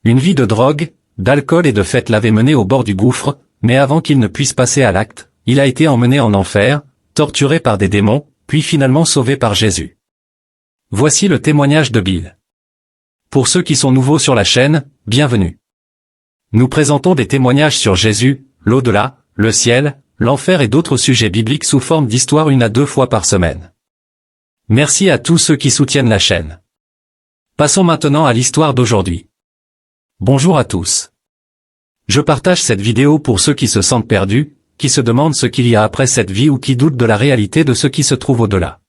Une vie de drogue, d'alcool et de fête l'avait mené au bord du gouffre, mais avant qu'il ne puisse passer à l'acte, il a été emmené en enfer, torturé par des démons, puis finalement sauvé par Jésus. Voici le témoignage de Bill. Pour ceux qui sont nouveaux sur la chaîne, bienvenue. Nous présentons des témoignages sur Jésus, l'au-delà, le ciel, l'enfer et d'autres sujets bibliques sous forme d'histoire 1 à 2 fois par semaine. Merci à tous ceux qui soutiennent la chaîne. Passons maintenant à l'histoire d'aujourd'hui. Bonjour à tous. Je partage cette vidéo pour ceux qui se sentent perdus, qui se demandent ce qu'il y a après cette vie ou qui doutent de la réalité de ce qui se trouve au-delà.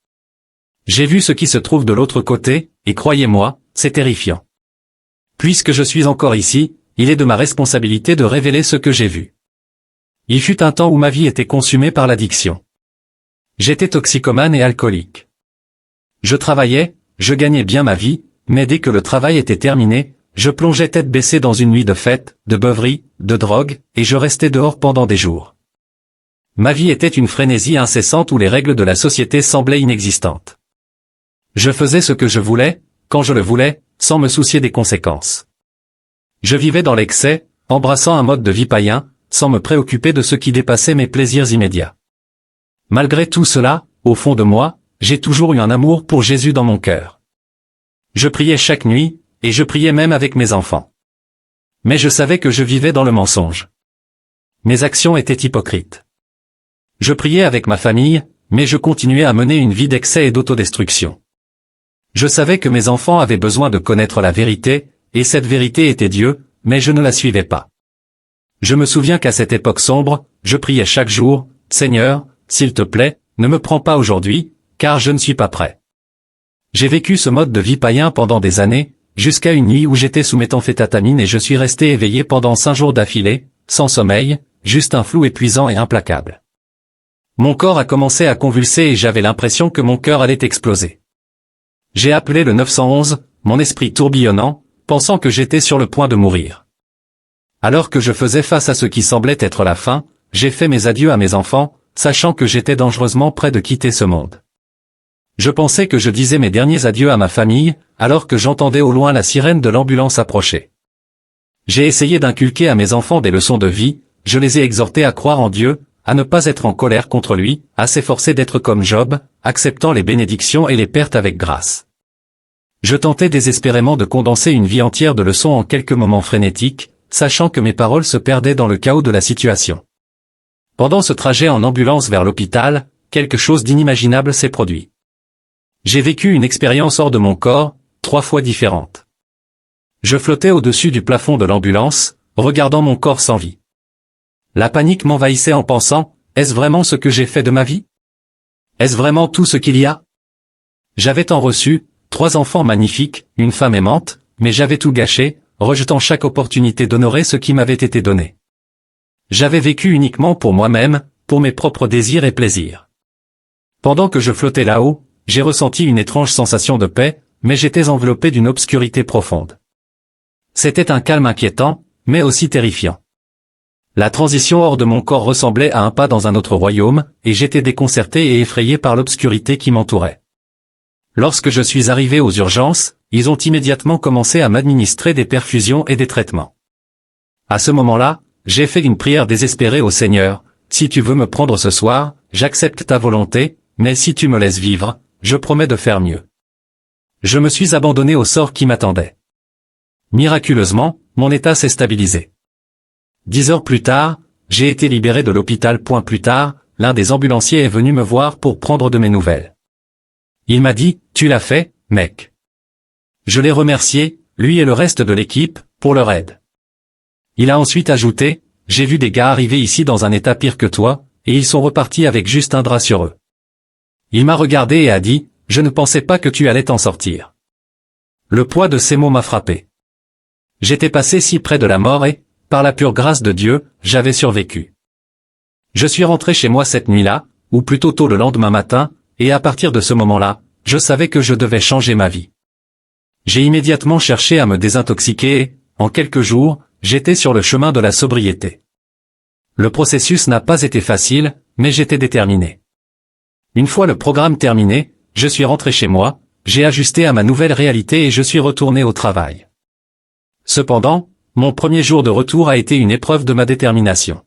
J'ai vu ce qui se trouve de l'autre côté, et croyez-moi, c'est terrifiant. Puisque je suis encore ici, il est de ma responsabilité de révéler ce que j'ai vu. Il fut un temps où ma vie était consumée par l'addiction. J'étais toxicomane et alcoolique. Je travaillais, je gagnais bien ma vie, mais dès que le travail était terminé, je plongeais tête baissée dans une nuit de fête, de beuverie, de drogue, et je restais dehors pendant des jours. Ma vie était une frénésie incessante où les règles de la société semblaient inexistantes. Je faisais ce que je voulais, quand je le voulais, sans me soucier des conséquences. Je vivais dans l'excès, embrassant un mode de vie païen, sans me préoccuper de ce qui dépassait mes plaisirs immédiats. Malgré tout cela, au fond de moi, j'ai toujours eu un amour pour Jésus dans mon cœur. Je priais chaque nuit, et je priais même avec mes enfants. Mais je savais que je vivais dans le mensonge. Mes actions étaient hypocrites. Je priais avec ma famille, mais je continuais à mener une vie d'excès et d'autodestruction. Je savais que mes enfants avaient besoin de connaître la vérité, et cette vérité était Dieu, mais je ne la suivais pas. Je me souviens qu'à cette époque sombre, je priais chaque jour, « Seigneur, s'il te plaît, ne me prends pas aujourd'hui, car je ne suis pas prêt. » J'ai vécu ce mode de vie païen pendant des années, jusqu'à une nuit où j'étais sous méthamphétamine et je suis resté éveillé pendant 5 jours d'affilée, sans sommeil, juste un flou épuisant et implacable. Mon corps a commencé à convulser et j'avais l'impression que mon cœur allait exploser. J'ai appelé le 911, mon esprit tourbillonnant, pensant que j'étais sur le point de mourir. Alors que je faisais face à ce qui semblait être la fin, j'ai fait mes adieux à mes enfants, sachant que j'étais dangereusement près de quitter ce monde. Je pensais que je disais mes derniers adieux à ma famille, alors que j'entendais au loin la sirène de l'ambulance approcher. J'ai essayé d'inculquer à mes enfants des leçons de vie, je les ai exhortés à croire en Dieu, à ne pas être en colère contre lui, à s'efforcer d'être comme Job, acceptant les bénédictions et les pertes avec grâce. Je tentais désespérément de condenser une vie entière de leçons en quelques moments frénétiques, sachant que mes paroles se perdaient dans le chaos de la situation. Pendant ce trajet en ambulance vers l'hôpital, quelque chose d'inimaginable s'est produit. J'ai vécu une expérience hors de mon corps, 3 fois différente. Je flottais au-dessus du plafond de l'ambulance, regardant mon corps sans vie. La panique m'envahissait en pensant, est-ce vraiment ce que j'ai fait de ma vie? Est-ce vraiment tout ce qu'il y a? J'avais tant reçu, 3 enfants magnifiques, une femme aimante, mais j'avais tout gâché, rejetant chaque opportunité d'honorer ce qui m'avait été donné. J'avais vécu uniquement pour moi-même, pour mes propres désirs et plaisirs. Pendant que je flottais là-haut, j'ai ressenti une étrange sensation de paix, mais j'étais enveloppé d'une obscurité profonde. C'était un calme inquiétant, mais aussi terrifiant. La transition hors de mon corps ressemblait à un pas dans un autre royaume, et j'étais déconcerté et effrayé par l'obscurité qui m'entourait. Lorsque je suis arrivé aux urgences, ils ont immédiatement commencé à m'administrer des perfusions et des traitements. À ce moment-là, j'ai fait une prière désespérée au Seigneur, « Si tu veux me prendre ce soir, j'accepte ta volonté, mais si tu me laisses vivre, je promets de faire mieux. » Je me suis abandonné au sort qui m'attendait. Miraculeusement, mon état s'est stabilisé. 10 heures plus tard, j'ai été libéré de l'hôpital. Plus tard, l'un des ambulanciers est venu me voir pour prendre de mes nouvelles. Il m'a dit, « Tu l'as fait, mec. » Je l'ai remercié, lui et le reste de l'équipe, pour leur aide. Il a ensuite ajouté, « J'ai vu des gars arriver ici dans un état pire que toi, et ils sont repartis avec juste un drap sur eux. » Il m'a regardé et a dit, « Je ne pensais pas que tu allais t'en sortir. » Le poids de ces mots m'a frappé. J'étais passé si près de la mort et, par la pure grâce de Dieu, j'avais survécu. Je suis rentré chez moi cette nuit-là, ou plutôt tôt le lendemain matin, et à partir de ce moment-là, je savais que je devais changer ma vie. J'ai immédiatement cherché à me désintoxiquer et, en quelques jours, j'étais sur le chemin de la sobriété. Le processus n'a pas été facile, mais j'étais déterminé. Une fois le programme terminé, je suis rentré chez moi, j'ai ajusté à ma nouvelle réalité et je suis retourné au travail. Cependant, mon premier jour de retour a été une épreuve de ma détermination.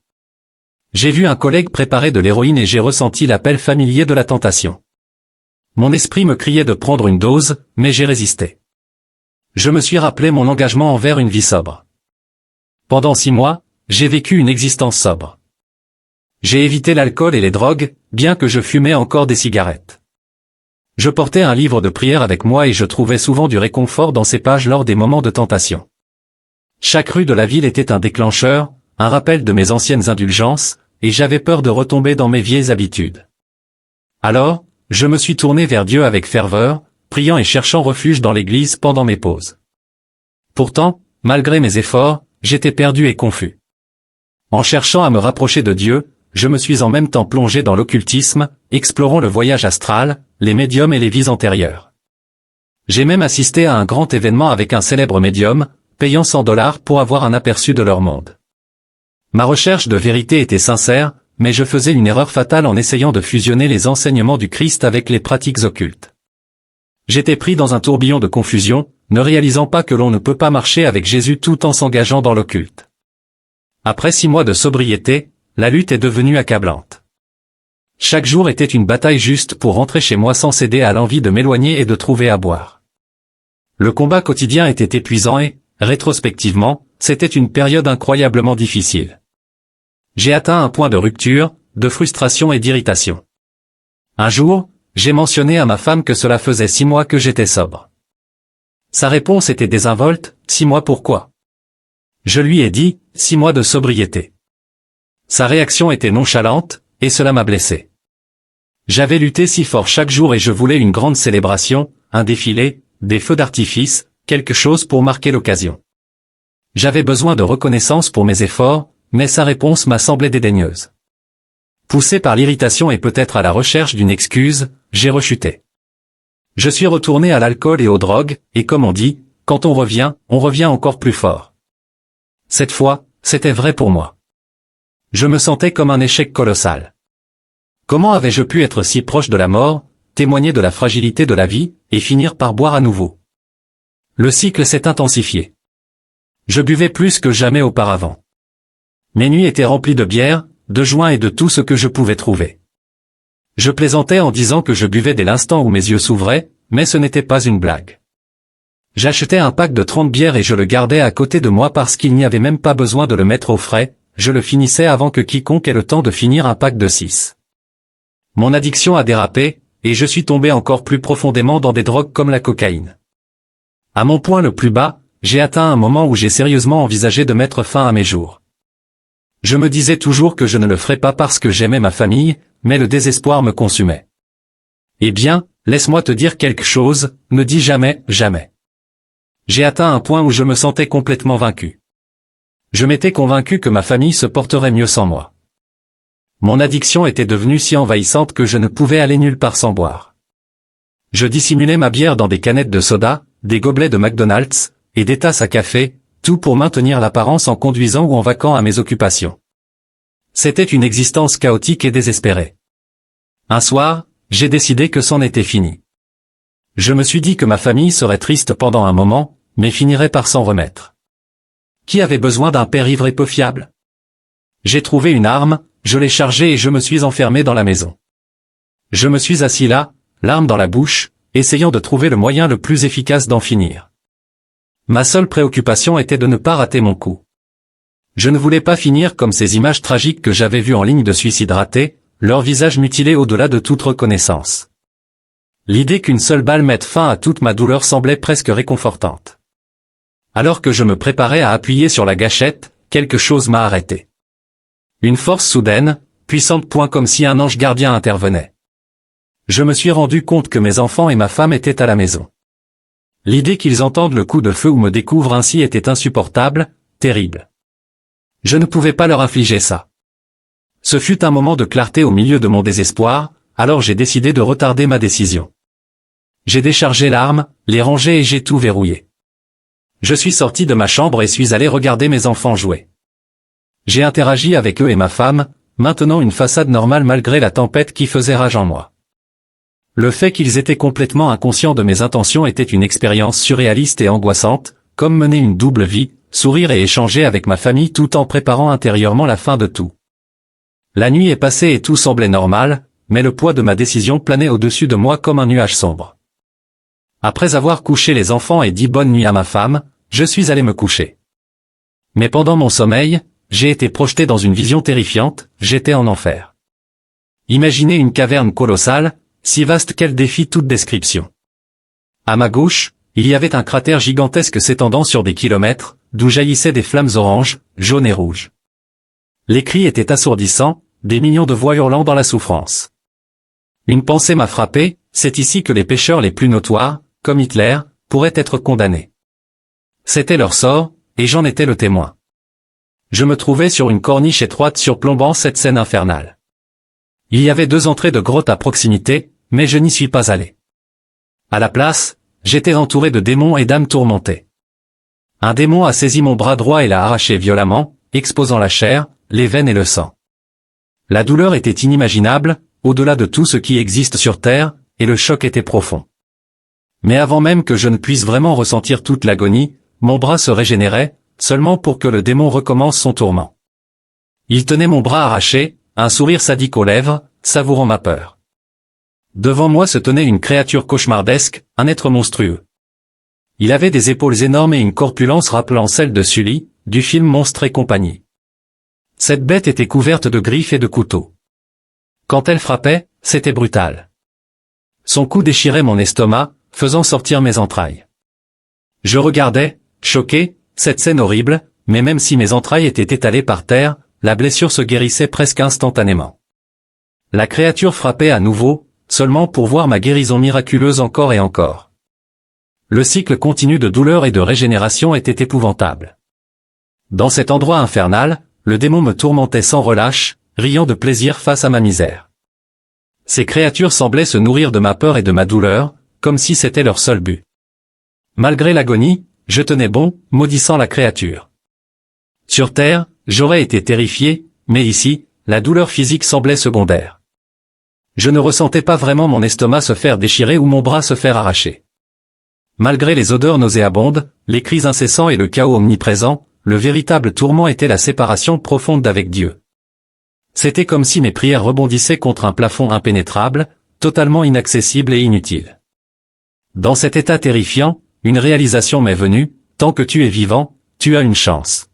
J'ai vu un collègue préparer de l'héroïne et j'ai ressenti l'appel familier de la tentation. Mon esprit me criait de prendre une dose, mais j'ai résisté. Je me suis rappelé mon engagement envers une vie sobre. Pendant 6 mois, j'ai vécu une existence sobre. J'ai évité l'alcool et les drogues, bien que je fumais encore des cigarettes. Je portais un livre de prière avec moi et je trouvais souvent du réconfort dans ces pages lors des moments de tentation. Chaque rue de la ville était un déclencheur, un rappel de mes anciennes indulgences, et j'avais peur de retomber dans mes vieilles habitudes. Alors, je me suis tourné vers Dieu avec ferveur, priant et cherchant refuge dans l'église pendant mes pauses. Pourtant, malgré mes efforts, j'étais perdu et confus. En cherchant à me rapprocher de Dieu, je me suis en même temps plongé dans l'occultisme, explorant le voyage astral, les médiums et les vies antérieures. J'ai même assisté à un grand événement avec un célèbre médium, payant $100 pour avoir un aperçu de leur monde. Ma recherche de vérité était sincère, mais je faisais une erreur fatale en essayant de fusionner les enseignements du Christ avec les pratiques occultes. J'étais pris dans un tourbillon de confusion, ne réalisant pas que l'on ne peut pas marcher avec Jésus tout en s'engageant dans l'occulte. Après 6 mois de sobriété, la lutte est devenue accablante. Chaque jour était une bataille juste pour rentrer chez moi sans céder à l'envie de m'éloigner et de trouver à boire. Le combat quotidien était épuisant et, rétrospectivement, c'était une période incroyablement difficile. J'ai atteint un point de rupture, de frustration et d'irritation. Un jour, j'ai mentionné à ma femme que cela faisait 6 mois que j'étais sobre. Sa réponse était désinvolte, 6 mois pourquoi? Je lui ai dit, 6 mois de sobriété. Sa réaction était nonchalante, et cela m'a blessé. J'avais lutté si fort chaque jour et je voulais une grande célébration, un défilé, des feux d'artifice, quelque chose pour marquer l'occasion. J'avais besoin de reconnaissance pour mes efforts, mais sa réponse m'a semblé dédaigneuse. Poussé par l'irritation et peut-être à la recherche d'une excuse, j'ai rechuté. Je suis retourné à l'alcool et aux drogues, et comme on dit, quand on revient encore plus fort. Cette fois, c'était vrai pour moi. Je me sentais comme un échec colossal. Comment avais-je pu être si proche de la mort, témoigner de la fragilité de la vie, et finir par boire à nouveau? Le cycle s'est intensifié. Je buvais plus que jamais auparavant. Mes nuits étaient remplies de bière, de joints et de tout ce que je pouvais trouver. Je plaisantais en disant que je buvais dès l'instant où mes yeux s'ouvraient, mais ce n'était pas une blague. J'achetais un pack de 30 bières et je le gardais à côté de moi parce qu'il n'y avait même pas besoin de le mettre au frais, je le finissais avant que quiconque ait le temps de finir un pack de 6. Mon addiction a dérapé, et je suis tombé encore plus profondément dans des drogues comme la cocaïne. À mon point le plus bas, j'ai atteint un moment où j'ai sérieusement envisagé de mettre fin à mes jours. Je me disais toujours que je ne le ferais pas parce que j'aimais ma famille, mais le désespoir me consumait. Eh bien, laisse-moi te dire quelque chose, ne dis jamais, jamais. J'ai atteint un point où je me sentais complètement vaincu. Je m'étais convaincu que ma famille se porterait mieux sans moi. Mon addiction était devenue si envahissante que je ne pouvais aller nulle part sans boire. Je dissimulais ma bière dans des canettes de soda, des gobelets de McDonald's, et des tasses à café, tout pour maintenir l'apparence en conduisant ou en vaquant à mes occupations. C'était une existence chaotique et désespérée. Un soir, j'ai décidé que c'en était fini. Je me suis dit que ma famille serait triste pendant un moment, mais finirait par s'en remettre. Qui avait besoin d'un père ivre et peu fiable? J'ai trouvé une arme, je l'ai chargée et je me suis enfermé dans la maison. Je me suis assis là, l'arme dans la bouche, essayant de trouver le moyen le plus efficace d'en finir. Ma seule préoccupation était de ne pas rater mon coup. Je ne voulais pas finir comme ces images tragiques que j'avais vues en ligne de suicides ratés, leurs visages mutilés au-delà de toute reconnaissance. L'idée qu'une seule balle mette fin à toute ma douleur semblait presque réconfortante. Alors que je me préparais à appuyer sur la gâchette, quelque chose m'a arrêté. Une force soudaine, puissante point comme si un ange gardien intervenait. Je me suis rendu compte que mes enfants et ma femme étaient à la maison. L'idée qu'ils entendent le coup de feu ou me découvrent ainsi était insupportable, terrible. Je ne pouvais pas leur infliger ça. Ce fut un moment de clarté au milieu de mon désespoir, alors j'ai décidé de retarder ma décision. J'ai déchargé l'arme, les rangé et j'ai tout verrouillé. Je suis sorti de ma chambre et suis allé regarder mes enfants jouer. J'ai interagi avec eux et ma femme, maintenant une façade normale malgré la tempête qui faisait rage en moi. Le fait qu'ils étaient complètement inconscients de mes intentions était une expérience surréaliste et angoissante, comme mener une double vie, sourire et échanger avec ma famille tout en préparant intérieurement la fin de tout. La nuit est passée et tout semblait normal, mais le poids de ma décision planait au-dessus de moi comme un nuage sombre. Après avoir couché les enfants et dit bonne nuit à ma femme, je suis allé me coucher. Mais pendant mon sommeil, j'ai été projeté dans une vision terrifiante, j'étais en enfer. Imaginez une caverne colossale, si vaste qu'elle défie toute description. À ma gauche, il y avait un cratère gigantesque s'étendant sur des kilomètres, d'où jaillissaient des flammes oranges, jaunes et rouges. Les cris étaient assourdissants, des millions de voix hurlant dans la souffrance. Une pensée m'a frappé, c'est ici que les pécheurs les plus notoires, comme Hitler, pourraient être condamnés. C'était leur sort, et j'en étais le témoin. Je me trouvais sur une corniche étroite surplombant cette scène infernale. Il y avait 2 entrées de grottes à proximité, mais je n'y suis pas allé. À la place, j'étais entouré de démons et d'âmes tourmentées. Un démon a saisi mon bras droit et l'a arraché violemment, exposant la chair, les veines et le sang. La douleur était inimaginable, au-delà de tout ce qui existe sur Terre, et le choc était profond. Mais avant même que je ne puisse vraiment ressentir toute l'agonie, mon bras se régénérait, seulement pour que le démon recommence son tourment. Il tenait mon bras arraché, un sourire sadique aux lèvres, savourant ma peur. Devant moi se tenait une créature cauchemardesque, un être monstrueux. Il avait des épaules énormes et une corpulence rappelant celle de Sully, du film Monstres et compagnie. Cette bête était couverte de griffes et de couteaux. Quand elle frappait, c'était brutal. Son coup déchirait mon estomac, faisant sortir mes entrailles. Je regardais, choqué, cette scène horrible, mais même si mes entrailles étaient étalées par terre, la blessure se guérissait presque instantanément. La créature frappait à nouveau, seulement pour voir ma guérison miraculeuse encore et encore. Le cycle continu de douleur et de régénération était épouvantable. Dans cet endroit infernal, le démon me tourmentait sans relâche, riant de plaisir face à ma misère. Ces créatures semblaient se nourrir de ma peur et de ma douleur, comme si c'était leur seul but. Malgré l'agonie, je tenais bon, maudissant la créature. Sur Terre, j'aurais été terrifié, mais ici, la douleur physique semblait secondaire. Je ne ressentais pas vraiment mon estomac se faire déchirer ou mon bras se faire arracher. Malgré les odeurs nauséabondes, les cris incessants et le chaos omniprésent, le véritable tourment était la séparation profonde d'avec Dieu. C'était comme si mes prières rebondissaient contre un plafond impénétrable, totalement inaccessible et inutile. Dans cet état terrifiant, une réalisation m'est venue, tant que tu es vivant, tu as une chance.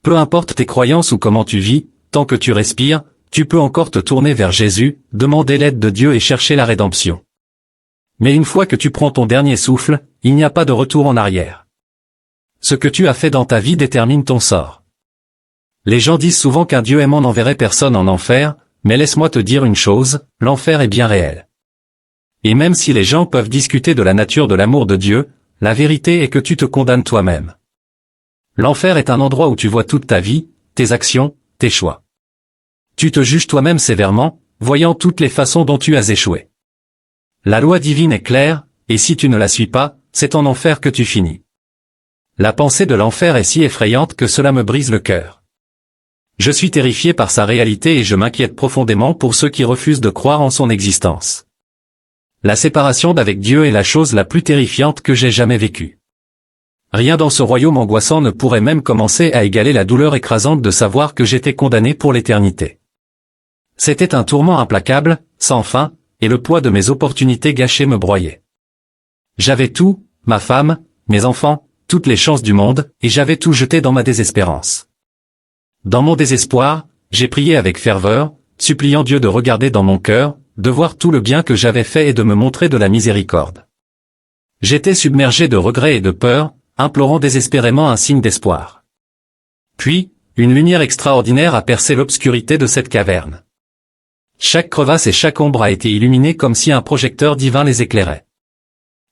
Peu importe tes croyances ou comment tu vis, tant que tu respires, tu peux encore te tourner vers Jésus, demander l'aide de Dieu et chercher la rédemption. Mais une fois que tu prends ton dernier souffle, il n'y a pas de retour en arrière. Ce que tu as fait dans ta vie détermine ton sort. Les gens disent souvent qu'un Dieu aimant n'enverrait personne en enfer, mais laisse-moi te dire une chose, l'enfer est bien réel. Et même si les gens peuvent discuter de la nature de l'amour de Dieu, la vérité est que tu te condamnes toi-même. L'enfer est un endroit où tu vois toute ta vie, tes actions, tes choix. Tu te juges toi-même sévèrement, voyant toutes les façons dont tu as échoué. La loi divine est claire, et si tu ne la suis pas, c'est en enfer que tu finis. La pensée de l'enfer est si effrayante que cela me brise le cœur. Je suis terrifié par sa réalité et je m'inquiète profondément pour ceux qui refusent de croire en son existence. La séparation d'avec Dieu est la chose la plus terrifiante que j'ai jamais vécue. Rien dans ce royaume angoissant ne pourrait même commencer à égaler la douleur écrasante de savoir que j'étais condamné pour l'éternité. C'était un tourment implacable, sans fin, et le poids de mes opportunités gâchées me broyait. J'avais tout, ma femme, mes enfants, toutes les chances du monde, et j'avais tout jeté dans ma désespérance. Dans mon désespoir, j'ai prié avec ferveur, suppliant Dieu de regarder dans mon cœur, de voir tout le bien que j'avais fait et de me montrer de la miséricorde. J'étais submergé de regrets et de peur, implorant désespérément un signe d'espoir. Puis, une lumière extraordinaire a percé l'obscurité de cette caverne. Chaque crevasse et chaque ombre a été illuminée comme si un projecteur divin les éclairait.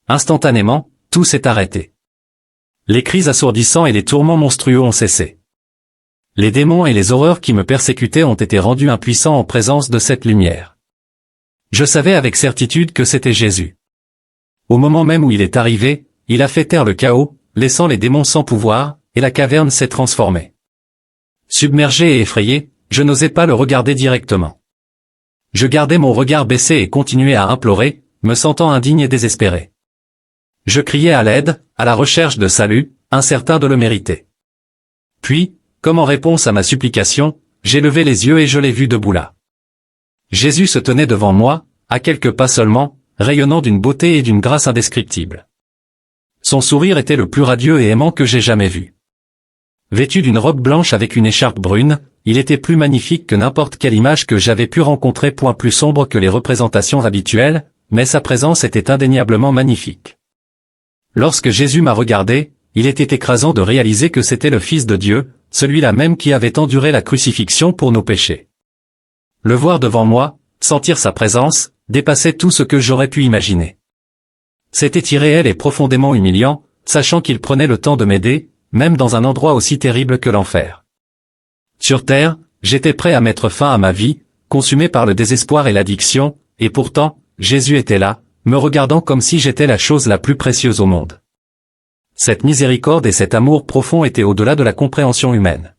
Instantanément, tout s'est arrêté. Les cris assourdissants et les tourments monstrueux ont cessé. Les démons et les horreurs qui me persécutaient ont été rendus impuissants en présence de cette lumière. Je savais avec certitude que c'était Jésus. Au moment même où il est arrivé, il a fait taire le chaos, laissant les démons sans pouvoir, et la caverne s'est transformée. Submergé et effrayé, je n'osais pas le regarder directement. Je gardais mon regard baissé et continuais à implorer, me sentant indigne et désespéré. Je criais à l'aide, à la recherche de salut, incertain de le mériter. Puis, comme en réponse à ma supplication, j'ai levé les yeux et je l'ai vu debout là. Jésus se tenait devant moi, à quelques pas seulement, rayonnant d'une beauté et d'une grâce indescriptibles. Son sourire était le plus radieux et aimant que j'ai jamais vu. Vêtu d'une robe blanche avec une écharpe brune, il était plus magnifique que n'importe quelle image que j'avais pu rencontrer, point plus sombre que les représentations habituelles, mais sa présence était indéniablement magnifique. Lorsque Jésus m'a regardé, il était écrasant de réaliser que c'était le Fils de Dieu, celui-là même qui avait enduré la crucifixion pour nos péchés. Le voir devant moi, sentir sa présence, dépassait tout ce que j'aurais pu imaginer. C'était irréel et profondément humiliant, sachant qu'il prenait le temps de m'aider, même dans un endroit aussi terrible que l'enfer. Sur terre, j'étais prêt à mettre fin à ma vie, consumé par le désespoir et l'addiction, et pourtant, Jésus était là, me regardant comme si j'étais la chose la plus précieuse au monde. Cette miséricorde et cet amour profond étaient au-delà de la compréhension humaine.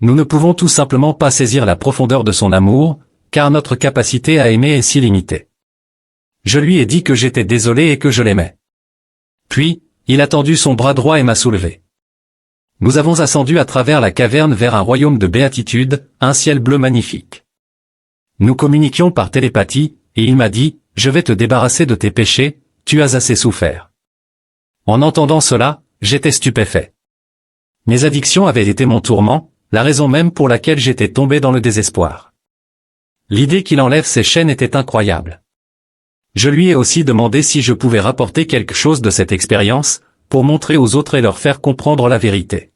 Nous ne pouvons tout simplement pas saisir la profondeur de son amour, car notre capacité à aimer est si limitée. Je lui ai dit que j'étais désolé et que je l'aimais. Puis, il a tendu son bras droit et m'a soulevé. Nous avons ascendu à travers la caverne vers un royaume de béatitude, un ciel bleu magnifique. Nous communiquions par télépathie, et il m'a dit, « Je vais te débarrasser de tes péchés, tu as assez souffert. » En entendant cela, j'étais stupéfait. Mes addictions avaient été mon tourment, la raison même pour laquelle j'étais tombé dans le désespoir. L'idée qu'il enlève ses chaînes était incroyable. Je lui ai aussi demandé si je pouvais rapporter quelque chose de cette expérience, pour montrer aux autres et leur faire comprendre la vérité.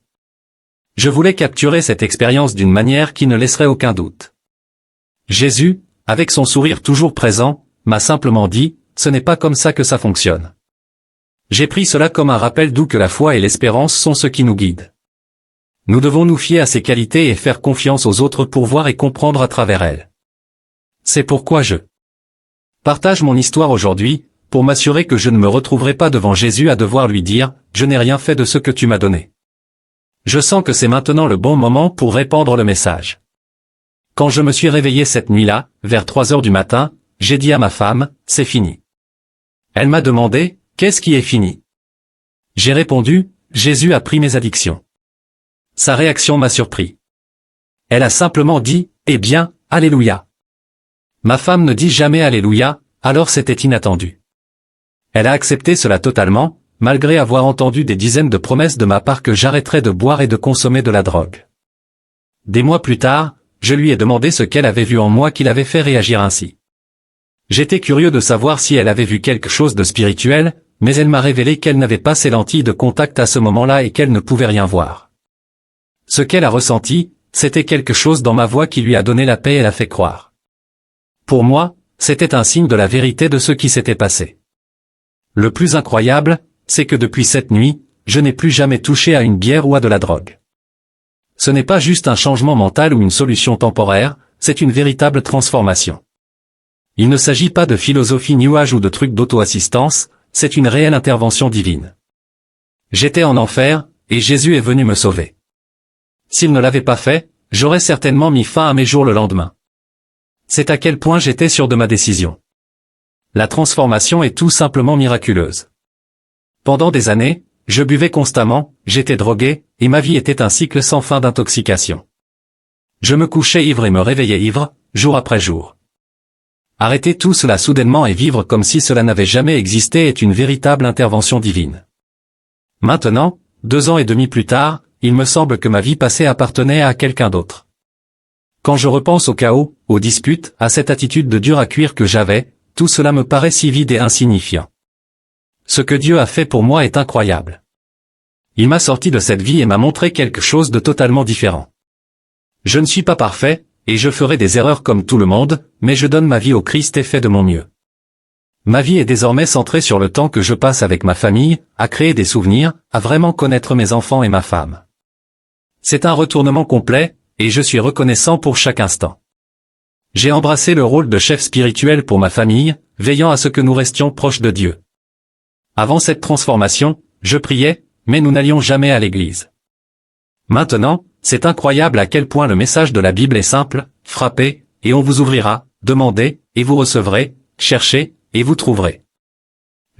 Je voulais capturer cette expérience d'une manière qui ne laisserait aucun doute. Jésus, avec son sourire toujours présent, m'a simplement dit, « Ce n'est pas comme ça que ça fonctionne. » J'ai pris cela comme un rappel doux que la foi et l'espérance sont ce qui nous guident. Nous devons nous fier à ses qualités et faire confiance aux autres pour voir et comprendre à travers elles. C'est pourquoi je partage mon histoire aujourd'hui, pour m'assurer que je ne me retrouverai pas devant Jésus à devoir lui dire, « Je n'ai rien fait de ce que tu m'as donné. » Je sens que c'est maintenant le bon moment pour répandre le message. Quand je me suis réveillé cette nuit-là, vers 3 heures du matin, j'ai dit à ma femme, « C'est fini. » Elle m'a demandé, « Qu'est-ce qui est fini ?» J'ai répondu, « Jésus a pris mes addictions. » Sa réaction m'a surpris. Elle a simplement dit, « Eh bien, Alléluia. » Ma femme ne dit jamais Alléluia, alors c'était inattendu. Elle a accepté cela totalement, malgré avoir entendu des dizaines de promesses de ma part que j'arrêterais de boire et de consommer de la drogue. Des mois plus tard, je lui ai demandé ce qu'elle avait vu en moi qui l'avait fait réagir ainsi. J'étais curieux de savoir si elle avait vu quelque chose de spirituel, mais elle m'a révélé qu'elle n'avait pas ses lentilles de contact à ce moment-là et qu'elle ne pouvait rien voir. Ce qu'elle a ressenti, c'était quelque chose dans ma voix qui lui a donné la paix et l'a fait croire. Pour moi, c'était un signe de la vérité de ce qui s'était passé. Le plus incroyable, c'est que depuis cette nuit, je n'ai plus jamais touché à une bière ou à de la drogue. Ce n'est pas juste un changement mental ou une solution temporaire, c'est une véritable transformation. Il ne s'agit pas de philosophie New Age ou de trucs d'auto-assistance, c'est une réelle intervention divine. J'étais en enfer, et Jésus est venu me sauver. S'il ne l'avait pas fait, j'aurais certainement mis fin à mes jours le lendemain. C'est à quel point j'étais sûr de ma décision. La transformation est tout simplement miraculeuse. Pendant des années, je buvais constamment, j'étais drogué, et ma vie était un cycle sans fin d'intoxication. Je me couchais ivre et me réveillais ivre, jour après jour. Arrêter tout cela soudainement et vivre comme si cela n'avait jamais existé est une véritable intervention divine. Maintenant, 2 ans et demi plus tard, il me semble que ma vie passée appartenait à quelqu'un d'autre. Quand je repense au chaos, aux disputes, à cette attitude de dur à cuire que j'avais, tout cela me paraît si vide et insignifiant. Ce que Dieu a fait pour moi est incroyable. Il m'a sorti de cette vie et m'a montré quelque chose de totalement différent. Je ne suis pas parfait, et je ferai des erreurs comme tout le monde, mais je donne ma vie au Christ et fais de mon mieux. Ma vie est désormais centrée sur le temps que je passe avec ma famille, à créer des souvenirs, à vraiment connaître mes enfants et ma femme. C'est un retournement complet, et je suis reconnaissant pour chaque instant. J'ai embrassé le rôle de chef spirituel pour ma famille, veillant à ce que nous restions proches de Dieu. Avant cette transformation, je priais, mais nous n'allions jamais à l'église. Maintenant, c'est incroyable à quel point le message de la Bible est simple, frappez, et on vous ouvrira, demandez, et vous recevrez, cherchez, et vous trouverez.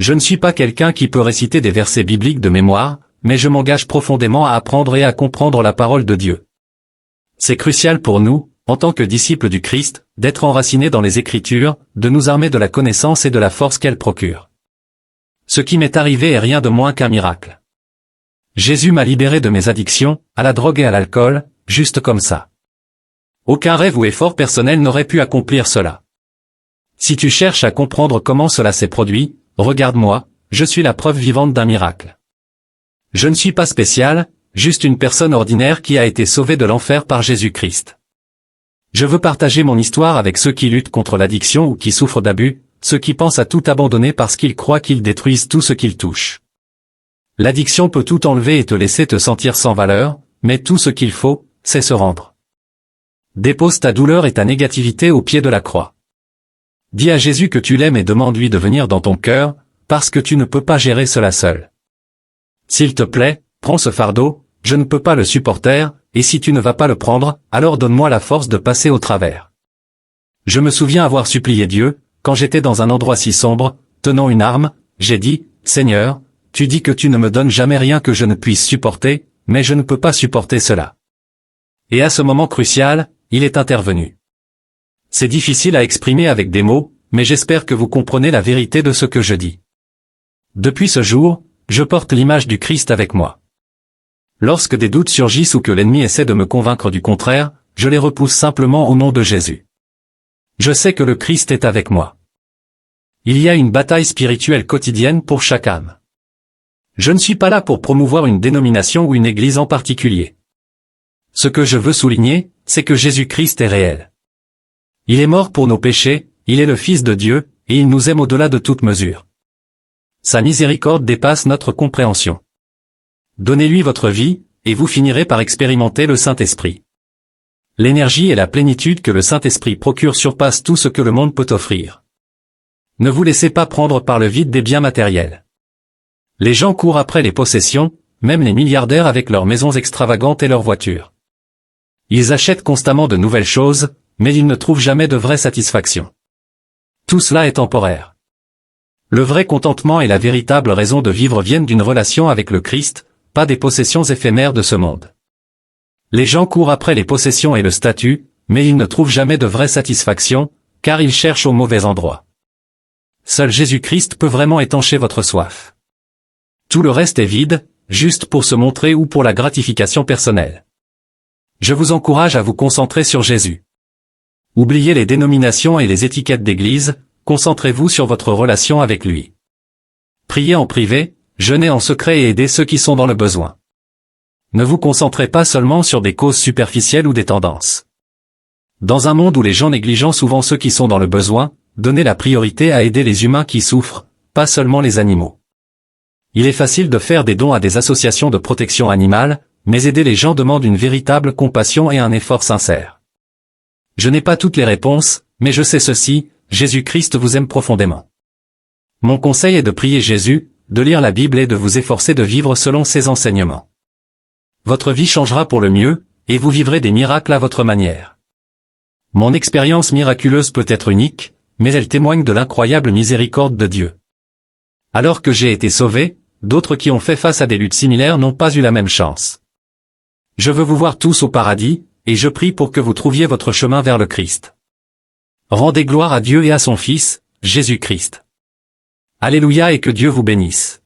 Je ne suis pas quelqu'un qui peut réciter des versets bibliques de mémoire, mais je m'engage profondément à apprendre et à comprendre la parole de Dieu. C'est crucial pour nous, en tant que disciples du Christ, d'être enracinés dans les Écritures, de nous armer de la connaissance et de la force qu'elles procurent. Ce qui m'est arrivé est rien de moins qu'un miracle. Jésus m'a libéré de mes addictions, à la drogue et à l'alcool, juste comme ça. Aucun rêve ou effort personnel n'aurait pu accomplir cela. Si tu cherches à comprendre comment cela s'est produit, regarde-moi, je suis la preuve vivante d'un miracle. Je ne suis pas spécial, juste une personne ordinaire qui a été sauvée de l'enfer par Jésus-Christ. Je veux partager mon histoire avec ceux qui luttent contre l'addiction ou qui souffrent d'abus, ceux qui pensent à tout abandonner parce qu'ils croient qu'ils détruisent tout ce qu'ils touchent. L'addiction peut tout enlever et te laisser te sentir sans valeur, mais tout ce qu'il faut, c'est se rendre. Dépose ta douleur et ta négativité au pied de la croix. Dis à Jésus que tu l'aimes et demande-lui de venir dans ton cœur, parce que tu ne peux pas gérer cela seul. S'il te plaît, prends ce fardeau, je ne peux pas le supporter, et si tu ne vas pas le prendre, alors donne-moi la force de passer au travers. Je me souviens avoir supplié Dieu, quand j'étais dans un endroit si sombre, tenant une arme, j'ai dit, Seigneur, tu dis que tu ne me donnes jamais rien que je ne puisse supporter, mais je ne peux pas supporter cela. Et à ce moment crucial, il est intervenu. C'est difficile à exprimer avec des mots, mais j'espère que vous comprenez la vérité de ce que je dis. Depuis ce jour, je porte l'image du Christ avec moi. Lorsque des doutes surgissent ou que l'ennemi essaie de me convaincre du contraire, je les repousse simplement au nom de Jésus. Je sais que le Christ est avec moi. Il y a une bataille spirituelle quotidienne pour chaque âme. Je ne suis pas là pour promouvoir une dénomination ou une église en particulier. Ce que je veux souligner, c'est que Jésus-Christ est réel. Il est mort pour nos péchés, il est le Fils de Dieu, et il nous aime au-delà de toute mesure. Sa miséricorde dépasse notre compréhension. Donnez-lui votre vie, et vous finirez par expérimenter le Saint-Esprit. L'énergie et la plénitude que le Saint-Esprit procure surpassent tout ce que le monde peut offrir. Ne vous laissez pas prendre par le vide des biens matériels. Les gens courent après les possessions, même les milliardaires avec leurs maisons extravagantes et leurs voitures. Ils achètent constamment de nouvelles choses, mais ils ne trouvent jamais de vraie satisfaction. Tout cela est temporaire. Le vrai contentement et la véritable raison de vivre viennent d'une relation avec le Christ, pas des possessions éphémères de ce monde. Les gens courent après les possessions et le statut, mais ils ne trouvent jamais de vraie satisfaction, car ils cherchent au mauvais endroit. Seul Jésus-Christ peut vraiment étancher votre soif. Tout le reste est vide, juste pour se montrer ou pour la gratification personnelle. Je vous encourage à vous concentrer sur Jésus. Oubliez les dénominations et les étiquettes d'église, concentrez-vous sur votre relation avec lui. Priez en privé, jeûnez en secret et aidez ceux qui sont dans le besoin. Ne vous concentrez pas seulement sur des causes superficielles ou des tendances. Dans un monde où les gens négligent souvent ceux qui sont dans le besoin, donnez la priorité à aider les humains qui souffrent, pas seulement les animaux. Il est facile de faire des dons à des associations de protection animale, mais aider les gens demande une véritable compassion et un effort sincère. Je n'ai pas toutes les réponses, mais je sais ceci, Jésus-Christ vous aime profondément. Mon conseil est de prier Jésus, de lire la Bible et de vous efforcer de vivre selon ses enseignements. Votre vie changera pour le mieux, et vous vivrez des miracles à votre manière. Mon expérience miraculeuse peut être unique, mais elle témoigne de l'incroyable miséricorde de Dieu. Alors que j'ai été sauvé, d'autres qui ont fait face à des luttes similaires n'ont pas eu la même chance. Je veux vous voir tous au paradis, et je prie pour que vous trouviez votre chemin vers le Christ. Rendez gloire à Dieu et à son Fils, Jésus-Christ. Alléluia et que Dieu vous bénisse.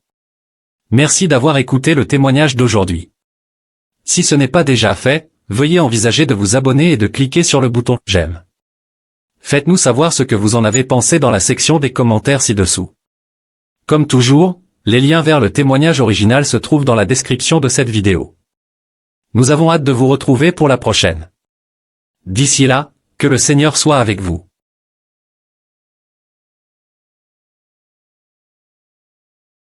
Merci d'avoir écouté le témoignage d'aujourd'hui. Si ce n'est pas déjà fait, veuillez envisager de vous abonner et de cliquer sur le bouton « J'aime ». Faites-nous savoir ce que vous en avez pensé dans la section des commentaires ci-dessous. Comme toujours, les liens vers le témoignage original se trouvent dans la description de cette vidéo. Nous avons hâte de vous retrouver pour la prochaine. D'ici là, que le Seigneur soit avec vous.